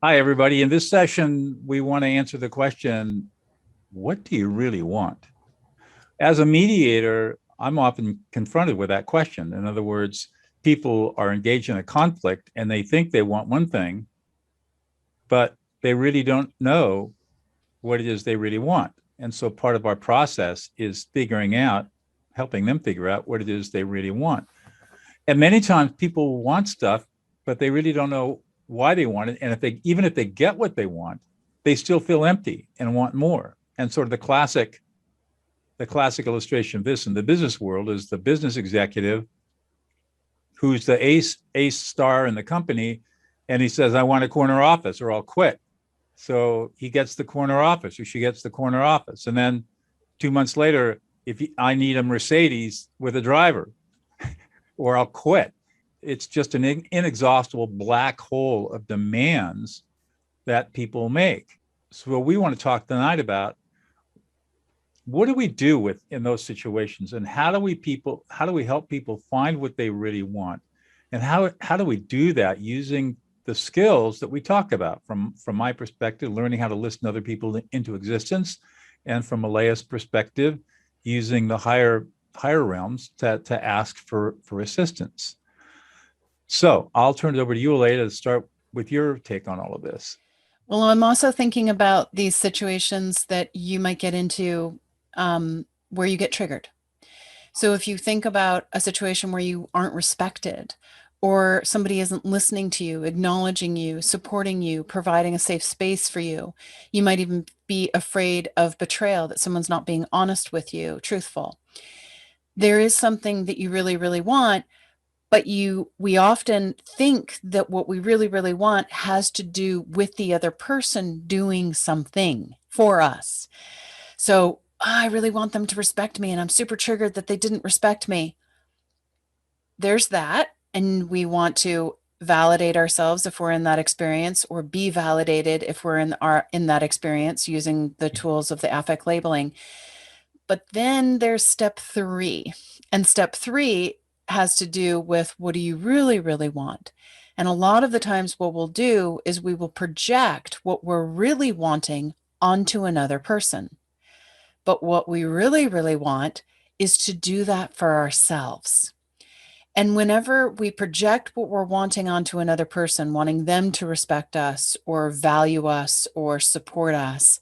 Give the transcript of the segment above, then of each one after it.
Hi, everybody. In this session, we want to answer the question, what do you really want? As a mediator, I'm often confronted with that question. In other words, people are engaged in a conflict and they think they want one thing, but they really don't know what it is they really want. And so part of our process is helping them figure out what it is they really want. And many times people want stuff, but they really don't know why they want it. And even if they get what they want, they still feel empty and want more. And sort of the classic illustration of this in the business world is the business executive who's the ace star in the company, and he says, "I want a corner office or I'll quit." So he gets the corner office, or she gets the corner office, and then 2 months later, I need a Mercedes with a driver, or I'll quit. It's just an inexhaustible black hole of demands that people make. So we want to talk tonight about what do we do in those situations, and how do we help people find what they really want, and how do we do that using the skills that we talk about from my perspective, learning how to listen other people into existence, and from Aleya's perspective, using the higher realms to ask for assistance. So I'll turn it over to you, Aleya, to start with your take on all of this. Well, I'm also thinking about these situations that you might get into where you get triggered. So if you think about a situation where you aren't respected, or somebody isn't listening to you, acknowledging you, supporting you, providing a safe space for you, you might even be afraid of betrayal, that someone's not being honest with you, truthful. There is something that you really, really want, but we often think that what we really, really want has to do with the other person doing something for us. So I really want them to respect me, and I'm super triggered that they didn't respect me. There's that. And we want to validate ourselves if we're in that experience, or be validated if we're in that experience, using the tools of the affect labeling. But then there's step 3. And step 3 has to do with, what do you really, really want? And a lot of the times what we'll do is we will project what we're really wanting onto another person. But what we really, really want is to do that for ourselves. And whenever we project what we're wanting onto another person, wanting them to respect us or value us or support us,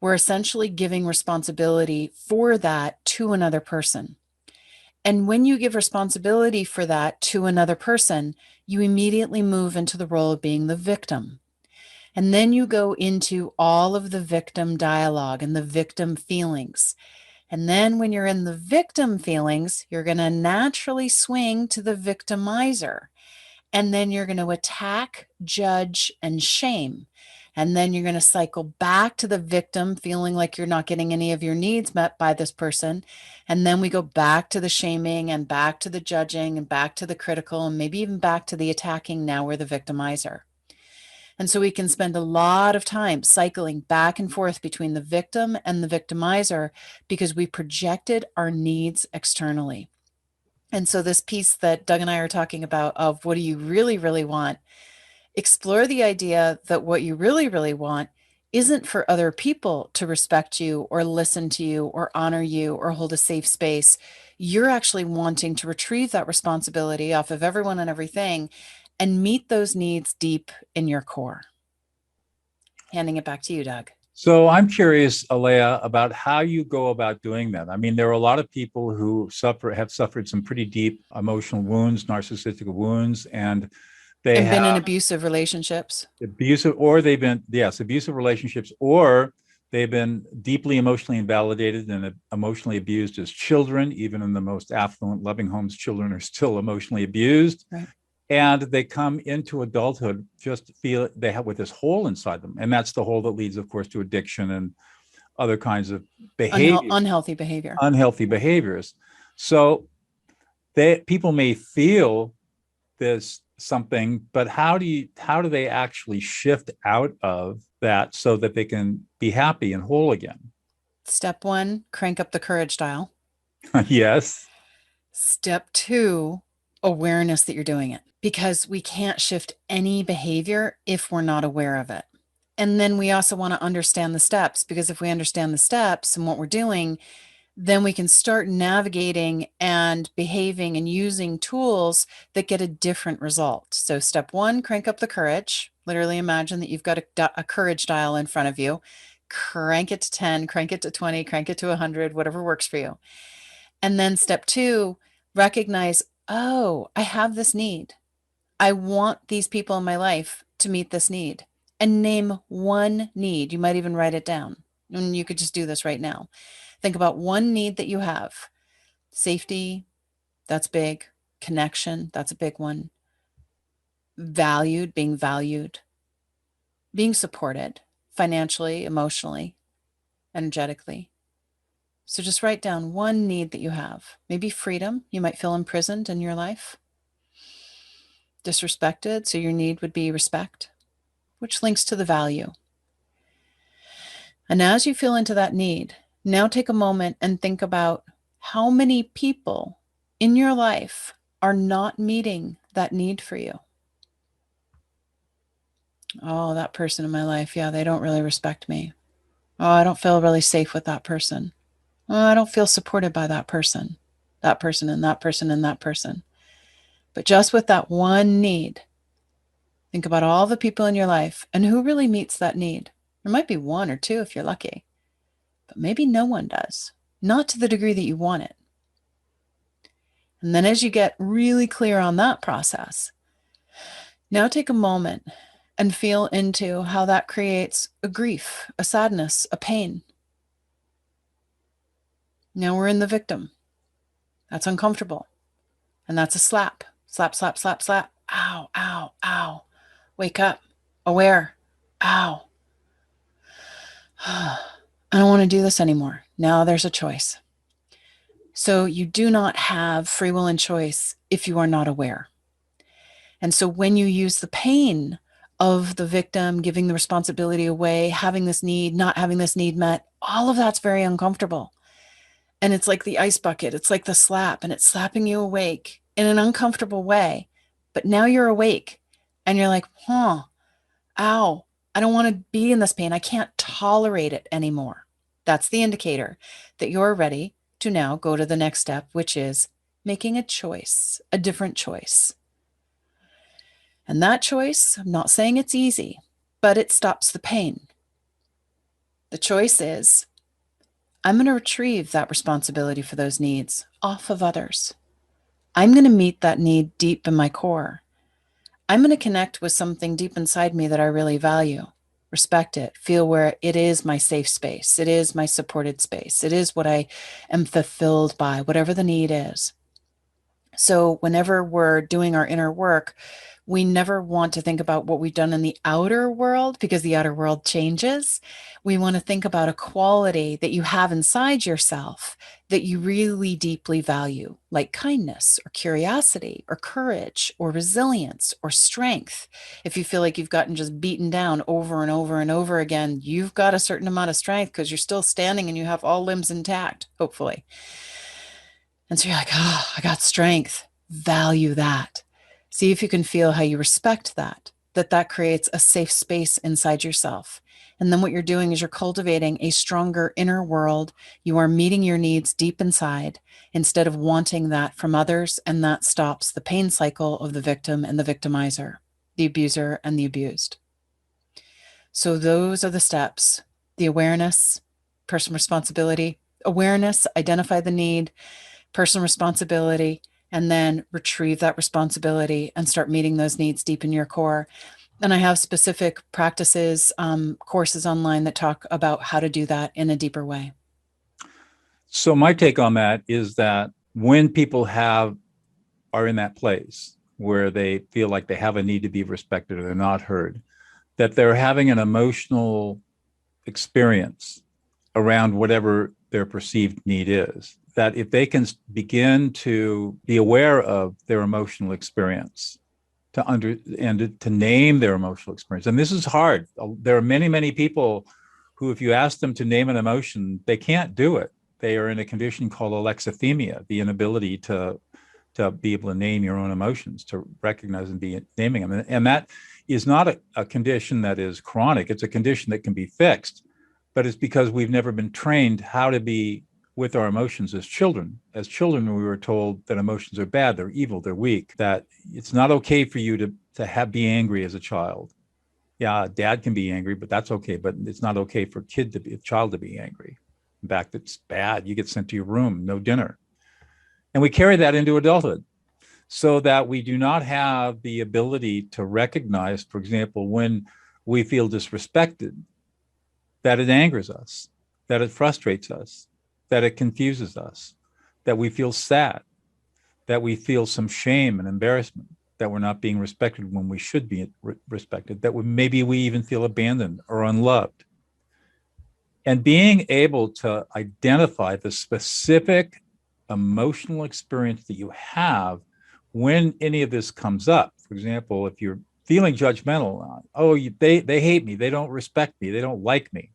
we're essentially giving responsibility for that to another person. And when you give responsibility for that to another person, you immediately move into the role of being the victim. And then you go into all of the victim dialogue and the victim feelings. And then when you're in the victim feelings, you're going to naturally swing to the victimizer. And then you're going to attack, judge, and shame. And then you're going to cycle back to the victim, feeling like you're not getting any of your needs met by this person. And then we go back to the shaming, and back to the judging, and back to the critical, and maybe even back to the attacking. Now we're the victimizer. And so we can spend a lot of time cycling back and forth between the victim and the victimizer, because we projected our needs externally. And so this piece that Doug and I are talking about, of what do you really, really want, explore the idea that what you really, really want isn't for other people to respect you or listen to you or honor you or hold a safe space. You're actually wanting to retrieve that responsibility off of everyone and everything, and meet those needs deep in your core. Handing it back to you, Doug. So I'm curious, Aleya, about how you go about doing that. I mean, there are a lot of people who have suffered some pretty deep emotional wounds, narcissistic wounds, and they And been in have abusive relationships. abusive relationships, or they've been deeply emotionally invalidated and emotionally abused as children. Even in the most affluent, loving homes, children are still emotionally abused. Right. And they come into adulthood just feel they have with this hole inside them, and that's the hole that leads, of course, to addiction and other kinds of Unhealthy behavior. unhealthy behaviors. So people may feel this something, but how do they actually shift out of that so that they can be happy and whole again? Step 1, crank up the courage dial. Yes. Step 2, awareness that you're doing it, because we can't shift any behavior if we're not aware of it. And then we also want to understand the steps, because if we understand the steps and what we're doing, then we can start navigating and behaving and using tools that get a different result. So step one, crank up the courage. Literally imagine that you've got a courage dial in front of you. Crank it to 10, crank it to 20, crank it to 100, whatever works for you. And then step two, recognize, oh, I have this need. I want these people in my life to meet this need. And name one need. You might even write it down. And you could just do this right now. Think about one need that you have. Safety, that's big. Connection, that's a big one. Valued, being supported financially, emotionally, energetically. So just write down one need that you have. Maybe freedom. You might feel imprisoned in your life. Disrespected. So your need would be respect, which links to the value. And as you feel into that need, now take a moment and think about how many people in your life are not meeting that need for you. Oh, that person in my life, yeah, they don't really respect me. Oh, I don't feel really safe with that person. Oh, I don't feel supported by that person, and that person, and that person. But just with that one need, think about all the people in your life and who really meets that need. There might be one or two if you're lucky, but maybe no one does, not to the degree that you want it. And then as you get really clear on that process, now take a moment and feel into how that creates a grief, a sadness, a pain. Now we're in the victim. That's uncomfortable. And that's a slap. Slap, slap, slap, slap. Ow, ow, ow. Wake up. Aware. Ow. I don't want to do this anymore. Now there's a choice. So you do not have free will and choice if you are not aware. And so when you use the pain of the victim, giving the responsibility away, having this need, not having this need met, all of that's very uncomfortable. And it's like the ice bucket. It's like the slap, and it's slapping you awake in an uncomfortable way. But now you're awake and you're like, ow, I don't want to be in this pain. I can't tolerate it anymore. That's the indicator that you're ready to now go to the next step, which is making a choice, a different choice. And that choice, I'm not saying it's easy, but it stops the pain. The choice is, I'm going to retrieve that responsibility for those needs off of others. I'm going to meet that need deep in my core. I'm going to connect with something deep inside me that I really value, respect it, feel where it is my safe space. It is my supported space. It is what I am fulfilled by, whatever the need is. So whenever we're doing our inner work, we never want to think about what we've done in the outer world, because the outer world changes. We want to think about a quality that you have inside yourself that you really deeply value, like kindness or curiosity or courage or resilience or strength. If you feel like you've gotten just beaten down over and over and over again, you've got a certain amount of strength because you're still standing and you have all limbs intact, hopefully. And so you're like, oh, I got strength. Value that. See if you can feel how you respect that creates a safe space inside yourself. And then what you're doing is you're cultivating a stronger inner world. You are meeting your needs deep inside instead of wanting that from others. And that stops the pain cycle of the victim and the victimizer, the abuser and the abused. So those are the steps: the awareness, personal responsibility, awareness, identify the need, personal responsibility, and then retrieve that responsibility and start meeting those needs deep in your core. And I have specific practices, courses online that talk about how to do that in a deeper way. So my take on that is that when people are in that place where they feel like they have a need to be respected or they're not heard, that they're having an emotional experience around whatever their perceived need is. That if they can begin to be aware of their emotional experience, to name their emotional experience, and this is hard. There are many, many people who, if you ask them to name an emotion, they can't do it. They are in a condition called alexithymia, the inability to to be able to name your own emotions, to recognize and be naming them. And that is not a condition that is chronic. It's a condition that can be fixed, but it's because we've never been trained how to be with our emotions as children. As children, we were told that emotions are bad, they're evil, they're weak, that it's not okay for you to be angry as a child. Yeah, dad can be angry, but that's okay. But it's not okay for a child to be angry. In fact, it's bad. You get sent to your room, no dinner. And we carry that into adulthood so that we do not have the ability to recognize, for example, when we feel disrespected, that it angers us, that it frustrates us, that it confuses us, that we feel sad, that we feel some shame and embarrassment, that we're not being respected when we should be respected, that maybe we even feel abandoned or unloved. And being able to identify the specific emotional experience that you have when any of this comes up. For example, if you're feeling judgmental, they hate me, they don't respect me, they don't like me.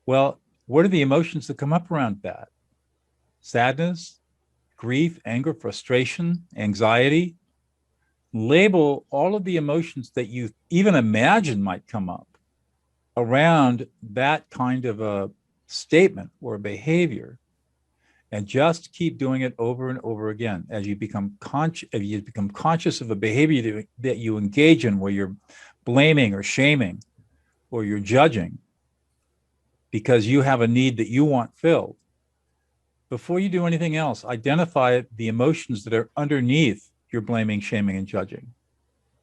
Well, what are the emotions that come up around that? Sadness, grief, anger, frustration, anxiety. Label all of the emotions that you even imagine might come up around that kind of a statement or a behavior, and just keep doing it over and over again as you become conscious of a behavior that you engage in where you're blaming or shaming or you're judging because you have a need that you want filled. Before you do anything else, identify the emotions that are underneath your blaming, shaming, and judging.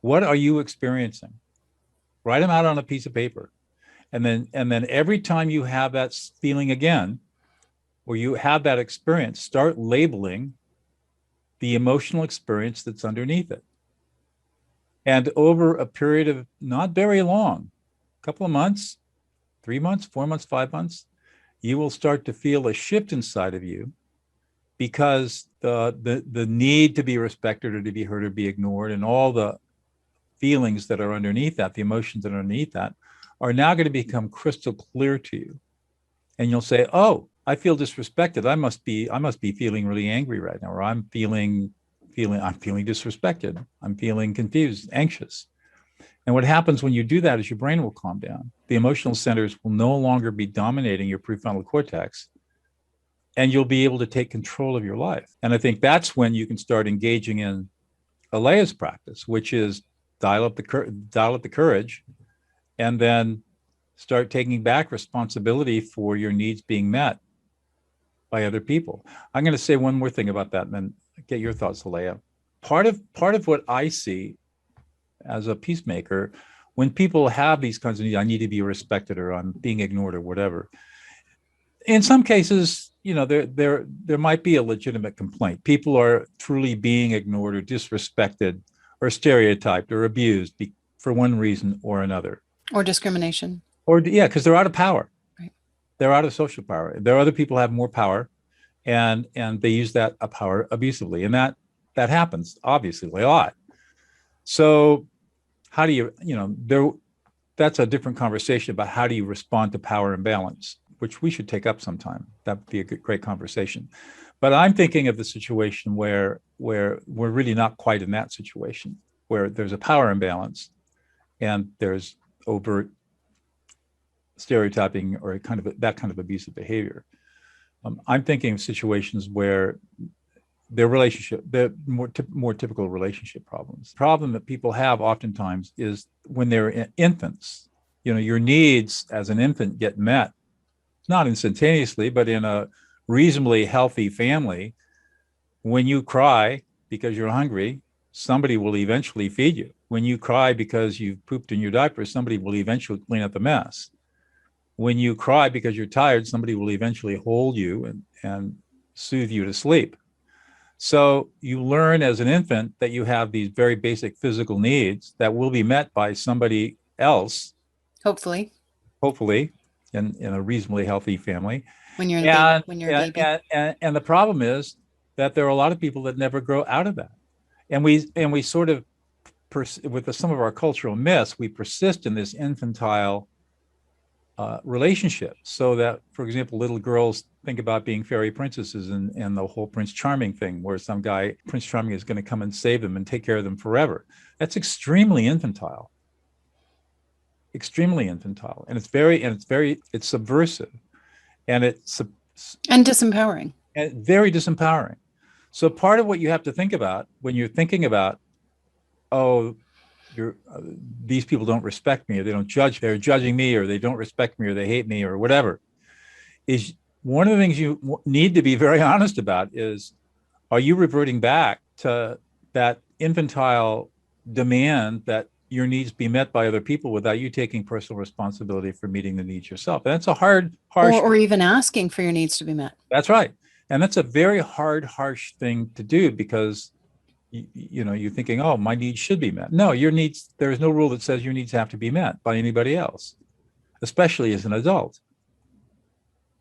What are you experiencing? Write them out on a piece of paper. And then every time you have that feeling again, or you have that experience, start labeling the emotional experience that's underneath it. And over a period of not very long, a couple of months, 3 months, 4 months, 5 months, you will start to feel a shift inside of you because the need to be respected or to be heard or be ignored and all the feelings that are underneath that, the emotions that are underneath that, are now going to become crystal clear to you. And you'll say, oh, I feel disrespected. I must be feeling really angry right now, or I'm feeling disrespected. I'm feeling confused, anxious. And what happens when you do that is your brain will calm down. The emotional centers will no longer be dominating your prefrontal cortex, and you'll be able to take control of your life. And I think that's when you can start engaging in Aleya's practice, which is dial up the courage, and then start taking back responsibility for your needs being met by other people. I'm going to say one more thing about that and then get your thoughts, Aleya. Part of what I see as a peacemaker, when people have these kinds of needs, I need to be respected or I'm being ignored or whatever. In some cases, there might be a legitimate complaint. People are truly being ignored or disrespected or stereotyped or abused for one reason or another. Or discrimination. Or yeah, because they're out of power. Right. They're out of social power. There are other people who have more power, and they use that power abusively, and that happens obviously a lot. So how do you that's a different conversation about how do you respond to power imbalance, which we should take up sometime. That would be a great conversation. But I'm thinking of the situation where we're really not quite in that situation, where there's a power imbalance and there's overt stereotyping or that kind of abusive behavior. I'm thinking of situations where they're more typical relationship problems. The problem that people have oftentimes is when they're infants. Your needs as an infant get met, not instantaneously, but in a reasonably healthy family. When you cry because you're hungry, somebody will eventually feed you. When you cry because you've pooped in your diaper, somebody will eventually clean up the mess. When you cry because you're tired, somebody will eventually hold you and soothe you to sleep. So you learn as an infant that you have these very basic physical needs that will be met by somebody else. Hopefully, in a reasonably healthy family. When you're a baby. And the problem is that there are a lot of people that never grow out of that. And we sort of, with some of our cultural myths, we persist in this infantile relationships, so that, for example, little girls think about being fairy princesses and the whole Prince Charming thing, where some guy, Prince Charming, is going to come and save them and take care of them forever. That's extremely infantile, and it's subversive, and it's And disempowering. very disempowering. So part of what you have to think about when you're thinking about, oh, these people don't respect me, or they don't judge, they're judging me, or they don't respect me, or they hate me, or whatever, is one of the things you need to be very honest about is, are you reverting back to that infantile demand that your needs be met by other people without you taking personal responsibility for meeting the needs yourself? And that's a harsh, or even asking for your needs to be met. That's right. And that's a very hard, harsh thing to do, because you're thinking, oh, my needs should be met. No, your needs, there is no rule that says your needs have to be met by anybody else, especially as an adult.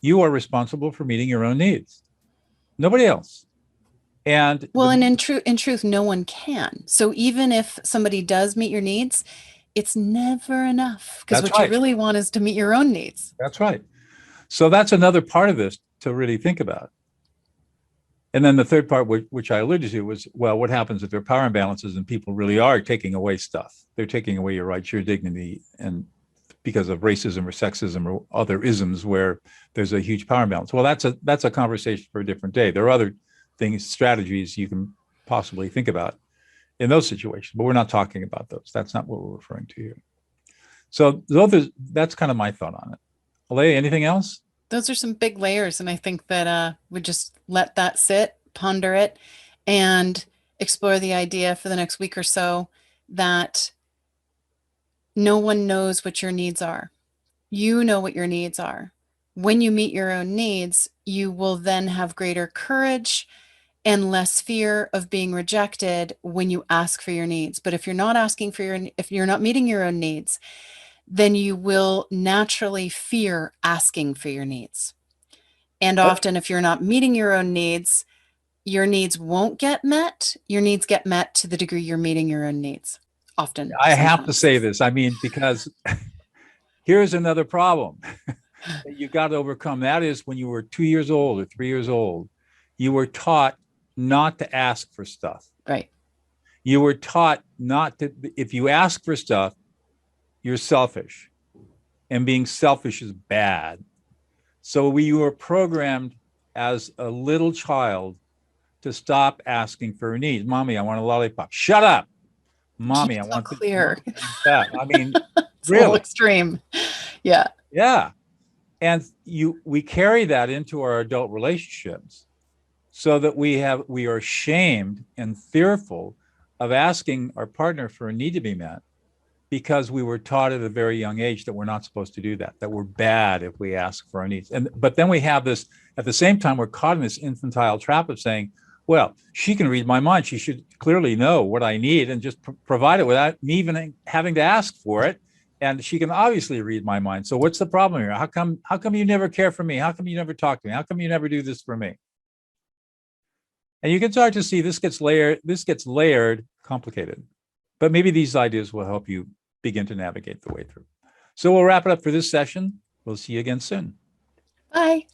You are responsible for meeting your own needs, nobody else. And well, and in truth, no one can. So even if somebody does meet your needs, it's never enough, because what you really want is to meet your own needs. That's right. So that's another part of this to really think about. And then the third part, which I alluded to, was, well, what happens if there are power imbalances and people really are taking away stuff? They're taking away your rights, your dignity, and because of racism or sexism or other isms where there's a huge power imbalance. Well, that's a conversation for a different day. There are other things, strategies you can possibly think about in those situations, but we're not talking about those. That's not what we're referring to here. So that's kind of my thought on it. Aleya, anything else? Those are some big layers, and I think that we just let that sit, ponder it, and explore the idea for the next week or so that no one knows what your needs are. You know what your needs are. When you meet your own needs, you will then have greater courage and less fear of being rejected when you ask for your needs. But if you're not if you're not meeting your own needs, then you will naturally fear asking for your needs. And often, if you're not meeting your own needs, your needs won't get met. Your needs get met to the degree you're meeting your own needs. Often. I have to say this. I mean, because here's another problem that you've got to overcome. That is, when you were 2 years old or 3 years old, you were taught not to ask for stuff. Right. You were taught not to, if you ask for stuff, you're selfish, and being selfish is bad. So we were programmed as a little child to stop asking for needs. Mommy, I want a lollipop. Shut up. Mommy, I want clear. That. I mean, it's really a little extreme. Yeah. Yeah. And we carry that into our adult relationships, so that we are ashamed and fearful of asking our partner for a need to be met, because we were taught at a very young age that we're not supposed to do that we're bad if we ask for our needs. But then we have this, at the same time, we're caught in this infantile trap of saying, well, she can read my mind. She should clearly know what I need and just provide it without me even having to ask for it. And she can obviously read my mind. So what's the problem here? How come you never care for me? How come you never talk to me? How come you never do this for me? And you can start to see this gets layered, complicated. But maybe these ideas will help you begin to navigate the way through. So we'll wrap it up for this session. We'll see you again soon. Bye.